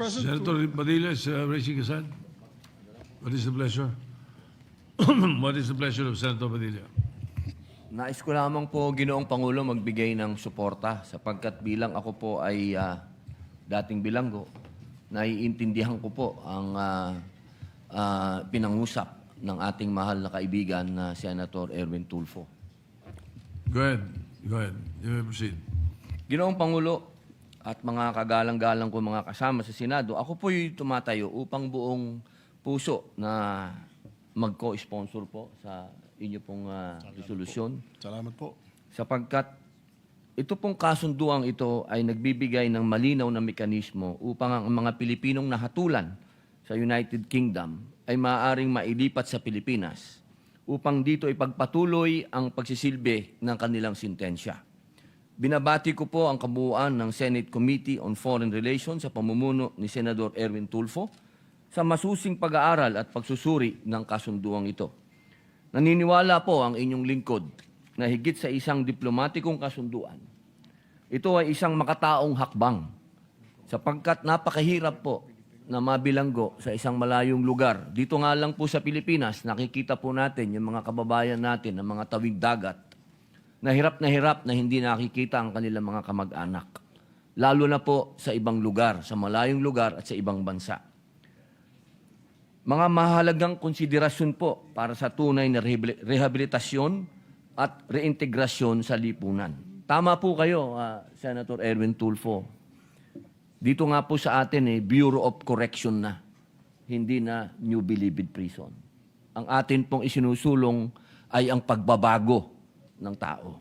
President, Senator Padilla is raising his hand. What is the pleasure? What is the pleasure of Senator Padilla? Nais ko lamang po, Ginoong Pangulo, magbigay ng suporta sapagkat bilang ako po ay dating bilanggo, naiintindihan ko po ang pinangusap ng ating mahal na kaibigan na Senator Erwin Tulfo. Go ahead. Go ahead. You may proceed. Ginoong Pangulo at mga kagalang-galang ko mga kasama sa Senado, ako po'y tumatayo upang buong puso na mag-co-sponsor po sa inyo pong resolusyon. salamat po. Sapagkat ito pong kasunduang ito ay nagbibigay ng malinaw na mekanismo upang ang mga Pilipinong nahatulan sa United Kingdom ay maaaring mailipat sa Pilipinas upang dito ipagpatuloy ang pagsisilbi ng kanilang sintensya. Binabati ko po ang kabuuan ng Senate Committee on Foreign Relations sa pamumuno ni Senador Erwin Tulfo sa masusing pag-aaral at pagsusuri ng kasunduang ito. Naniniwala po ang inyong lingkod na higit sa isang diplomatikong kasunduan, ito ay isang makataong hakbang sapagkat napakahirap po na mabilanggo sa isang malayong lugar. Dito nga lang po sa Pilipinas, nakikita po natin yung mga kababayan natin ng mga tawid dagat na hirap na hindi nakikita ang kanilang mga kamag-anak. Lalo na po sa ibang lugar, sa malayong lugar at sa ibang bansa. Mga mahalagang konsiderasyon po para sa tunay na rehabilitasyon at reintegrasyon sa lipunan. Tama po kayo, Senator Erwin Tulfo. Dito nga po sa atin, Bureau of Correction na, hindi na New Bilibid Prison. Ang atin pong isinusulong ay ang pagbabago ng tao.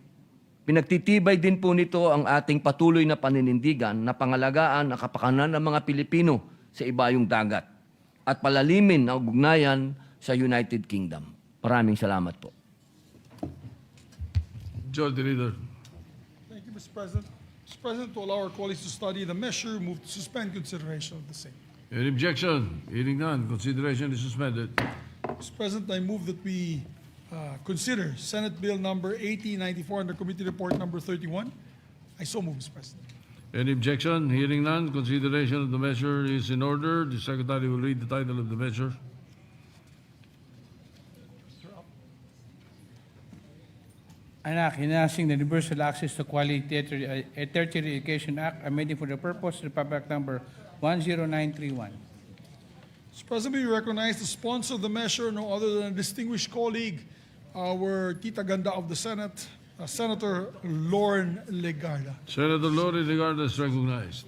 Pinagtitibay din po nito ang ating patuloy na paninindigan na pangalagaan ang kapakanan ng mga Pilipino sa ibayong dagat at palalimin ang ugnayan sa United Kingdom. Maraming salamat po. George Leader. Thank you, Mr. President. Mr. President, to allow our colleagues to study the measure, move to suspend consideration of the same. Any objection? Hearing none. Consideration is suspended. Mr. President, I move that we consider Senate Bill number 8094 under Committee Report number 31. I so move, Mr. President. Any objection? Hearing none. Consideration of the measure is in order. The Secretary will read the title of the measure. Enacting the Universal Access to Quality Tertiary Education Act, amending for the purpose of Republic Number 10931. Mr. President, we recognize the sponsor of the measure, no other than a distinguished colleague, our Tita Ganda of the Senate, Senator Lauren Legarda. Senator Lori Legarda is recognized.